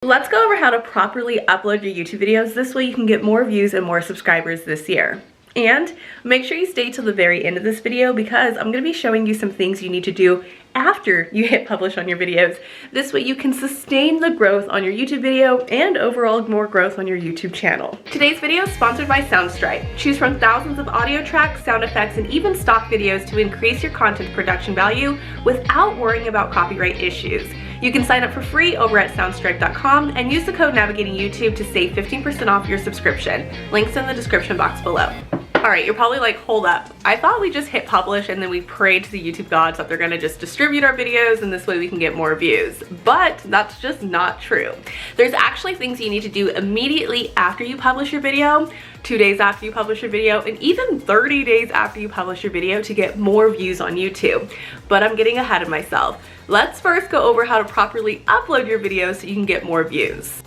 Let's go over how to properly upload your YouTube videos. This way you can get more views and more subscribers this year. And make sure you stay till the very end of this video because I'm going to be showing you some things you need to do after you hit publish on your videos. This way you can sustain the growth on your YouTube video and overall more growth on your YouTube channel. Today's video is sponsored by Soundstripe. Choose from thousands of audio tracks, sound effects, and even stock videos to increase your content production value without worrying about copyright issues. You can sign up for free over at soundstripe.com and use the code NavigatingYouTube to save 15% off your subscription. Links in the description box below. Alright, you're probably like, hold up. I thought we just hit publish and then we prayed to the YouTube gods that they're gonna just distribute our videos and this way we can get more views. But that's just not true. There's actually things you need to do immediately after you publish your video, 2 days after you publish your video, and even 30 days after you publish your video to get more views on YouTube. But I'm getting ahead of myself. Let's first go over how to properly upload your videos so you can get more views.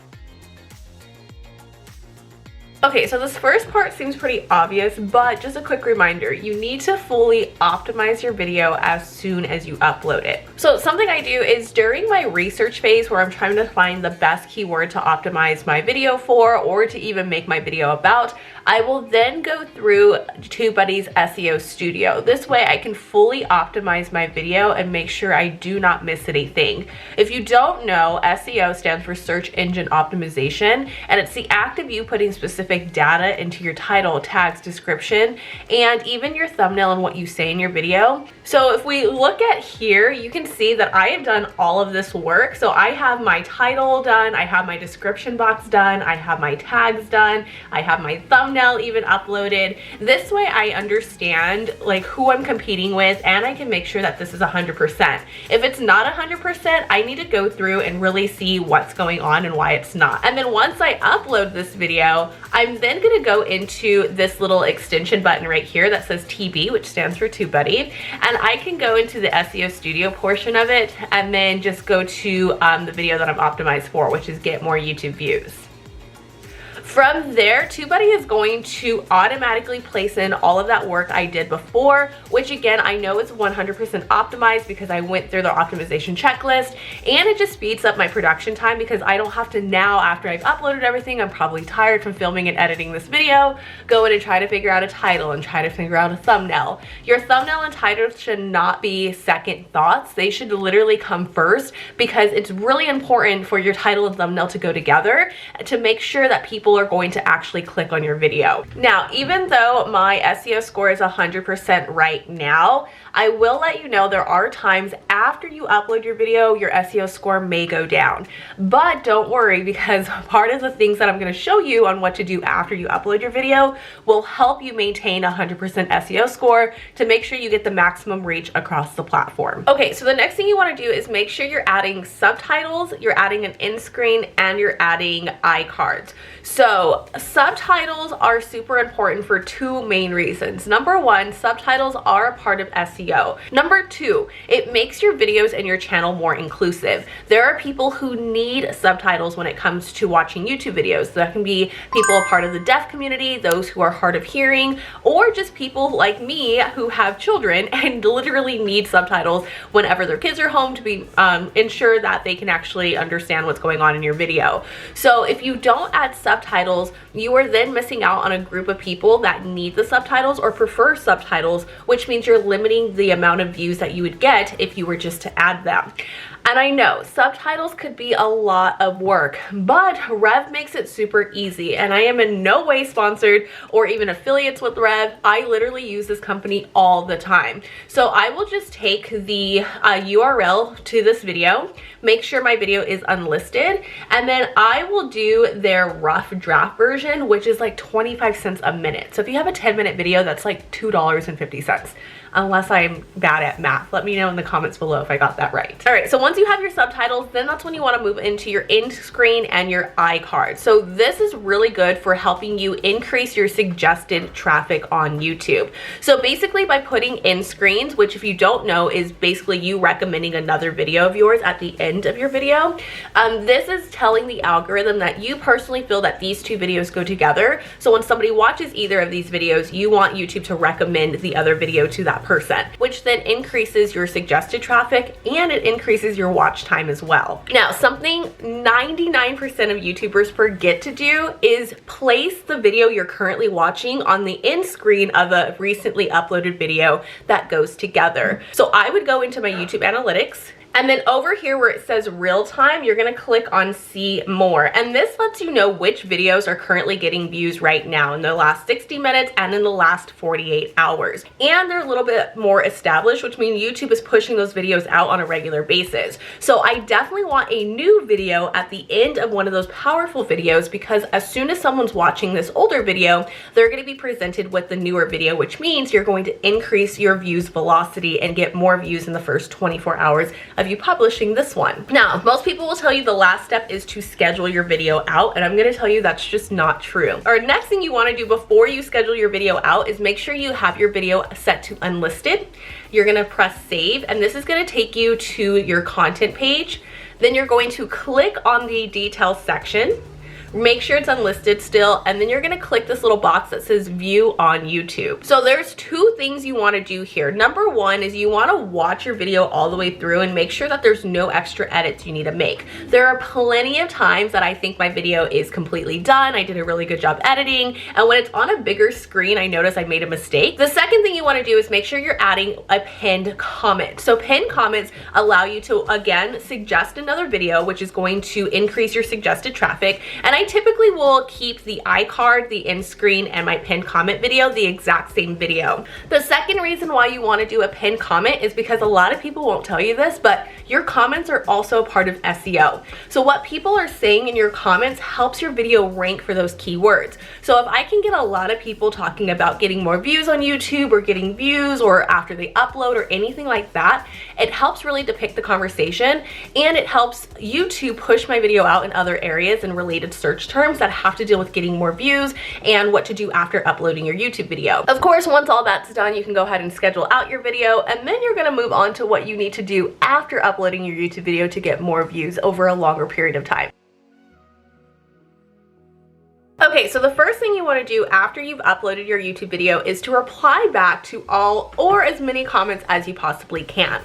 Okay, so this first part seems pretty obvious, but just a quick reminder, you need to fully optimize your video as soon as you upload it. So something I do is during my research phase where I'm trying to find the best keyword to optimize my video for or to even make my video about, I will then go through TubeBuddy's SEO Studio. This way I can fully optimize my video and make sure I do not miss anything. If you don't know, SEO stands for Search Engine Optimization, and it's the act of you putting specific data into your title, tags, description, and even your thumbnail and what you say in your video. So if we look at here, you can see that I have done all of this work. So I have my title done, I have my description box done, I have my tags done, I have my thumbnail even uploaded. This way I understand like who I'm competing with and I can make sure that this is 100%. If it's not 100%, I need to go through and really see what's going on and why it's not. And then once I upload this video, I'm then going to go into this little extension button right here that says TB, which stands for TubeBuddy, and I can go into the SEO Studio portion of it and then just go to the video that I'm optimized for, which is get more YouTube views. From there, TubeBuddy is going to automatically place in all of that work I did before, which again, I know is 100% optimized because I went through the optimization checklist, and it just speeds up my production time because I don't have to now, after I've uploaded everything, I'm probably tired from filming and editing this video, go in and try to figure out a title and try to figure out a thumbnail. Your thumbnail and title should not be second thoughts. They should literally come first because it's really important for your title and thumbnail to go together to make sure that people are going to actually click on your video. Now, even though my SEO score is 100% right now, I will let you know there are times after you upload your video, your SEO score may go down. But don't worry, because part of the things that I'm going to show you on what to do after you upload your video will help you maintain 100% SEO score to make sure you get the maximum reach across the platform. Okay, so the next thing you want to do is make sure you're adding subtitles, you're adding an end screen, and you're adding iCards. So subtitles are super important for two main reasons. Number one, subtitles are a part of SEO. Number two, it makes your videos and your channel more inclusive. There are people who need subtitles when it comes to watching YouTube videos. That can be people a part of the deaf community, those who are hard of hearing, or just people like me who have children and literally need subtitles whenever their kids are home to be ensure that they can actually understand what's going on in your video. So if you don't add subtitles, you are then missing out on a group of people that need the subtitles or prefer subtitles, which means you're limiting the amount of views that you would get if you were just to add them. And I know subtitles could be a lot of work, but Rev makes it super easy, and I am in no way sponsored or even affiliates with Rev. I literally use this company all the time. So I will just take the URL to this video, make sure my video is unlisted, and then I will do their rough draft version, which is like 25 cents a minute. So if you have a 10-minute video, that's like $2.50. Unless I'm bad at math. Let me know in the comments below if I got that right. All right, so once you have your subtitles, then that's when you want to move into your end screen and your iCard. So this is really good for helping you increase your suggested traffic on YouTube. So basically by putting end screens, which if you don't know is basically you recommending another video of yours at the end of your video, this is telling the algorithm that you personally feel that these two videos go together. So when somebody watches either of these videos, you want YouTube to recommend the other video to that that person, which then increases your suggested traffic and it increases your watch time as well. Now, something 99% of YouTubers forget to do is place the video you're currently watching on the end screen of a recently uploaded video that goes together. So I would go into my YouTube analytics, and then over here where it says real time, you're gonna click on see more. And this lets you know which videos are currently getting views right now in the last 60 minutes and in the last 48 hours. And they're a little bit more established, which means YouTube is pushing those videos out on a regular basis. So I definitely want a new video at the end of one of those powerful videos, because as soon as someone's watching this older video, they're gonna be presented with the newer video, which means you're going to increase your views velocity and get more views in the first 24 hours of you publishing this one. Now, most people will tell you the last step is to schedule your video out, and I'm gonna tell you that's just not true. Our next thing you wanna do before you schedule your video out is make sure you have your video set to unlisted. You're gonna press save, and this is gonna take you to your content page. Then you're going to click on the details section. Make sure it's unlisted still, and then you're gonna click this little box that says view on YouTube. So there's two things you wanna do here. Number one is you wanna watch your video all the way through and make sure that there's no extra edits you need to make. There are plenty of times that I think my video is completely done, I did a really good job editing, and when it's on a bigger screen, I notice I made a mistake. The second thing you wanna do is make sure you're adding a pinned comment. So pinned comments allow you to, again, suggest another video, which is going to increase your suggested traffic, and I typically will keep the iCard, the end screen, and my pinned comment video the exact same video. The second reason why you want to do a pinned comment is because a lot of people won't tell you this, but your comments are also part of SEO. So what people are saying in your comments helps your video rank for those keywords. So if I can get a lot of people talking about getting more views on YouTube or getting views or after they upload or anything like that, it helps really depict the conversation, and it helps YouTube push my video out in other areas and related search terms that have to deal with getting more views and what to do after uploading your YouTube video. Of course, once all that's done, you can go ahead and schedule out your video, and then you're gonna move on to what you need to do after uploading your YouTube video to get more views over a longer period of time. Okay, so the first thing you want to do after you've uploaded your YouTube video is to reply back to all or as many comments as you possibly can.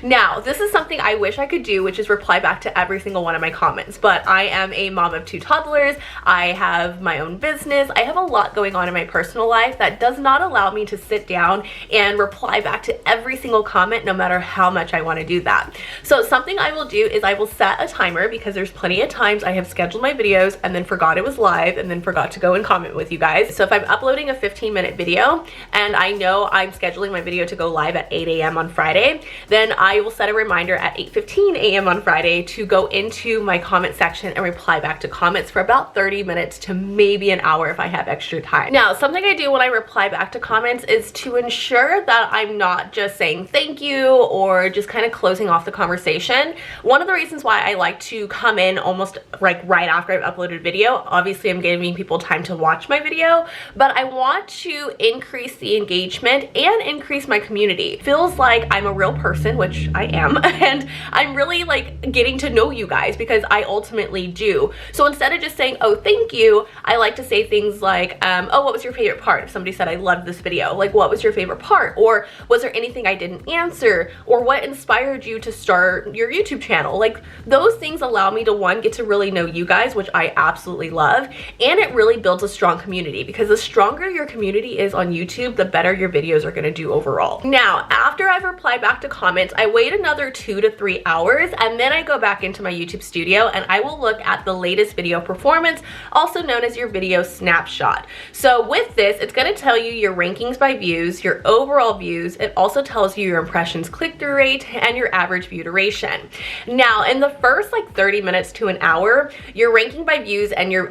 Now, this is something I wish I could do, which is reply back to every single one of my comments, but I am a mom of 2 toddlers, I have my own business, I have a lot going on in my personal life that does not allow me to sit down and reply back to every single comment no matter how much I want to do that. So something I will do is I will set a timer, because there's plenty of times I have scheduled my videos and then forgot it was live and then forgot to go and comment with you guys. So if I'm uploading a 15-minute video and I know I'm scheduling my video to go live at 8 a.m. on Friday, then I will set a reminder at 8:15 a.m. on Friday to go into my comment section and reply back to comments for about 30 minutes to maybe an hour if I have extra time. Now, something I do when I reply back to comments is to ensure that I'm not just saying thank you or just kind of closing off the conversation. One of the reasons why I like to come in almost like right after I've uploaded video, obviously I'm giving people time to watch my video, but I want to increase the engagement and increase my community. It feels like I'm a real person, which I am, and I'm really like getting to know you guys, because I ultimately do. So instead of just saying, oh, thank you, I like to say things like, oh, what was your favorite part? If somebody said, I loved this video, like, what was your favorite part? Or was there anything I didn't answer? Or what inspired you to start your YouTube channel? Like, those things allow me to, one, get to really know you guys, which I absolutely love, and it really builds a strong community, because the stronger your community is on YouTube, the better your videos are going to do overall. Now, after I've replied back to comments, I wait another 2 to 3 hours, and then I go back into my YouTube studio and I will look at the latest video performance, also known as your video snapshot. So with this, it's going to tell you your rankings by views, your overall views. It also tells you your impressions click-through rate and your average view duration. Now, in the first like 30 minutes to an hour, your ranking by views and your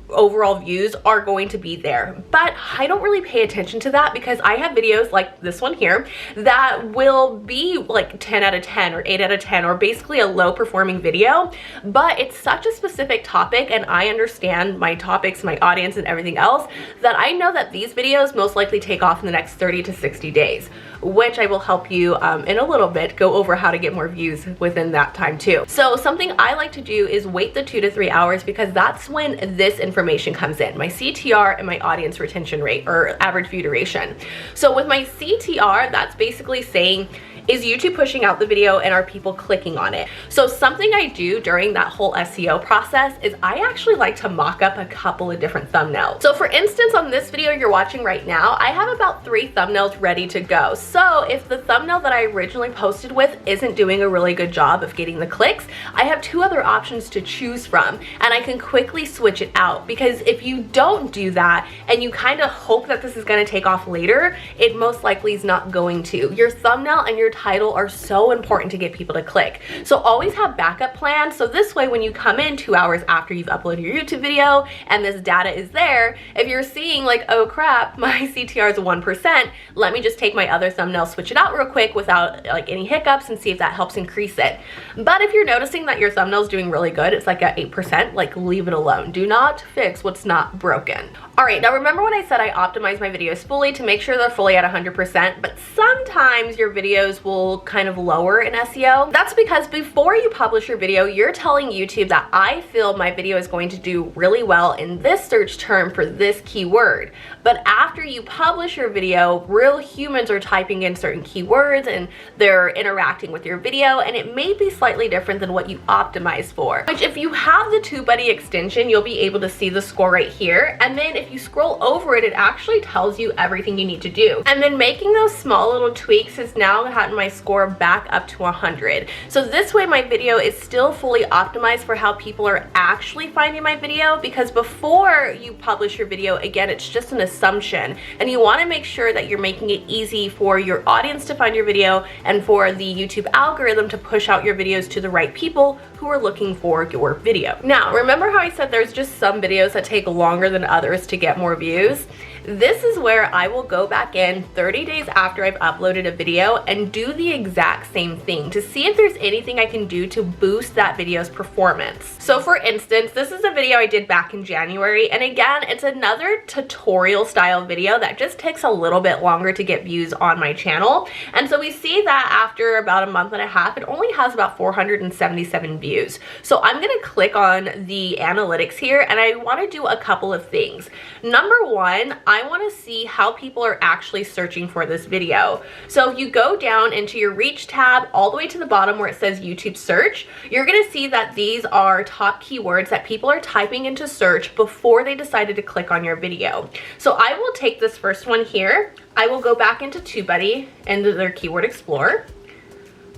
overall views are going to be there, but I don't really pay attention to that, because I have videos like this one here that will be like 10 out of 10 or 8 out of 10, or basically a low performing video, but it's such a specific topic and I understand my topics, my audience, and everything else, that I know that these videos most likely take off in the next 30 to 60 days, which I will help you in a little bit go over how to get more views within that time too. So something I like to do is wait the 2 to 3 hours, because that's when this information information comes in, my CTR and my audience retention rate, or average view duration. So with my CTR, that's basically saying, is YouTube pushing out the video and are people clicking on it? So something I do during that whole SEO process is I actually like to mock up a couple of different thumbnails. So for instance, on this video you're watching right now, I have about 3 thumbnails ready to go. So if the thumbnail that I originally posted with isn't doing a really good job of getting the clicks, I have 2 other options to choose from, and I can quickly switch it out. Because if you don't do that and you kind of hope that this is going to take off later, it most likely is not going to. Your thumbnail and your title are so important to get people to click. So always have backup plans. So this way, when you come in 2 hours after you've uploaded your YouTube video and this data is there, if you're seeing like, oh crap, my CTR is 1%, let me just take my other thumbnail, switch it out real quick without like any hiccups, and see if that helps increase it. But if you're noticing that your thumbnail is doing really good, it's like at 8%, like leave it alone. Do not fix what's not broken. All right, now remember when I said I optimize my videos fully to make sure they're fully at 100%, but sometimes your videos will kind of lower in SEO. That's because before you publish your video, you're telling YouTube that I feel my video is going to do really well in this search term for this keyword. But after you publish your video, real humans are typing in certain keywords and they're interacting with your video, and it may be slightly different than what you optimized for. Which, if you have the TubeBuddy extension, you'll be able to see the score right here. And then if you scroll over it, it actually tells you everything you need to do. And then making those small little tweaks has now gotten my score back up to 100. So this way my video is still fully optimized for how people are actually finding my video, because before you publish your video, again, it's just an assumption, and you want to make sure that you're making it easy for your audience to find your video and for the YouTube algorithm to push out your videos to the right people who are looking for your video. Now, remember how I said there's just some videos that take longer than others to get more views? This is where I will go back in 30 days after I've uploaded a video and do the exact same thing to see if there's anything I can do to boost that video's performance. So for instance, this is a video I did back in January, and again, it's another tutorial style video that just takes a little bit longer to get views on my channel. And so we see that after about a month and a half, it only has about 477 views. So I'm gonna click on the analytics here, and I wanna do a couple of things. Number one, I want to see how people are actually searching for this video. So if you go down into your reach tab all the way to the bottom where it says YouTube search, you're going to see that these are top keywords that people are typing into search before they decided to click on your video. So I will take this first one here. I will go back into TubeBuddy, into their keyword explorer,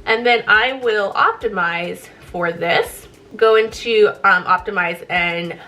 and then I will optimize for this. Go into optimize and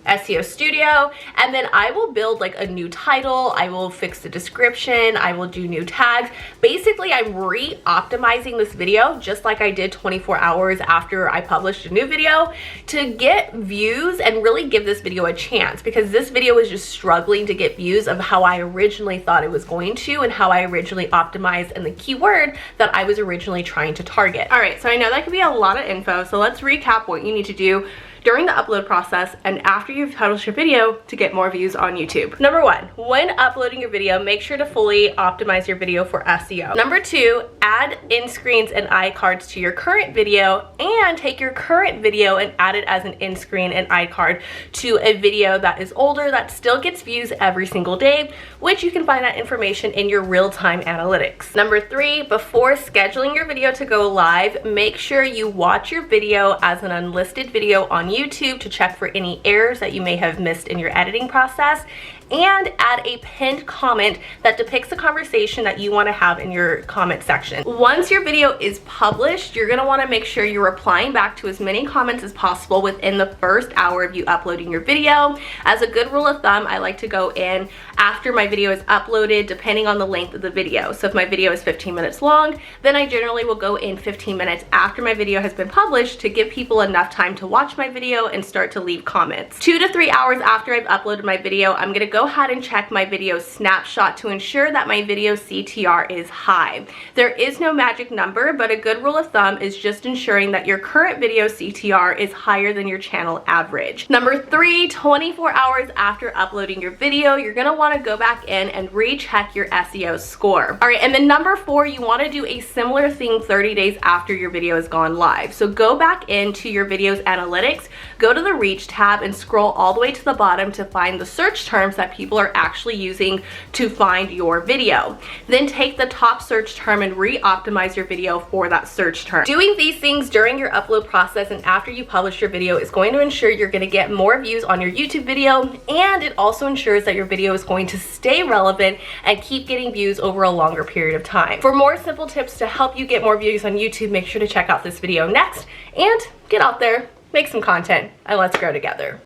SEO Studio, and then I will build like a new title, I will fix the description, I will do new tags. Basically, I'm re-optimizing this video just like I did 24 hours after I published a new video to get views and really give this video a chance, because this video was just struggling to get views of how I originally thought it was going to and how I originally optimized and the keyword that I was originally trying to target. All right, so I know that could be a lot of info, so let's recap what you need to do during the upload process and after you've published your video to get more views on YouTube. Number one, when uploading your video, make sure to fully optimize your video for SEO. Number two, add end screens and iCards to your current video, and take your current video and add it as an end screen and iCard to a video that is older that still gets views every single day, which you can find that information in your real-time analytics. Number three, before scheduling your video to go live, make sure you watch your video as an unlisted video on YouTube to check for any errors that you may have missed in your editing process, and add a pinned comment that depicts the conversation that you want to have in your comment section. Once your video is published, you're going to want to make sure you're replying back to as many comments as possible within the first hour of you uploading your video. As a good rule of thumb, I like to go in after my video is uploaded, depending on the length of the video. So if my video is 15 minutes long, then I generally will go in 15 minutes after my video has been published to give people enough time to watch my video and start to leave comments. 2 to 3 hours after I've uploaded my video, I'm going to go ahead and check my video snapshot to ensure that my video CTR is high. There is no magic number, but a good rule of thumb is just ensuring that your current video CTR is higher than your channel average. Number three, 24 hours after uploading your video, you're going to want to go back in and recheck your SEO score. All right, and then number four, you want to do a similar thing 30 days after your video has gone live. So go back into your video's analytics analytics, go to the reach tab and scroll all the way to the bottom to find the search terms that people are actually using to find your video. Then take the top search term and re-optimize your video for that search term. Doing these things during your upload process and after you publish your video is going to ensure you're going to get more views on your YouTube video, and it also ensures that your video is going to stay relevant and keep getting views over a longer period of time. For more simple tips to help you get more views on YouTube, make sure to check out this video next and get out there, make some content, and let's grow together.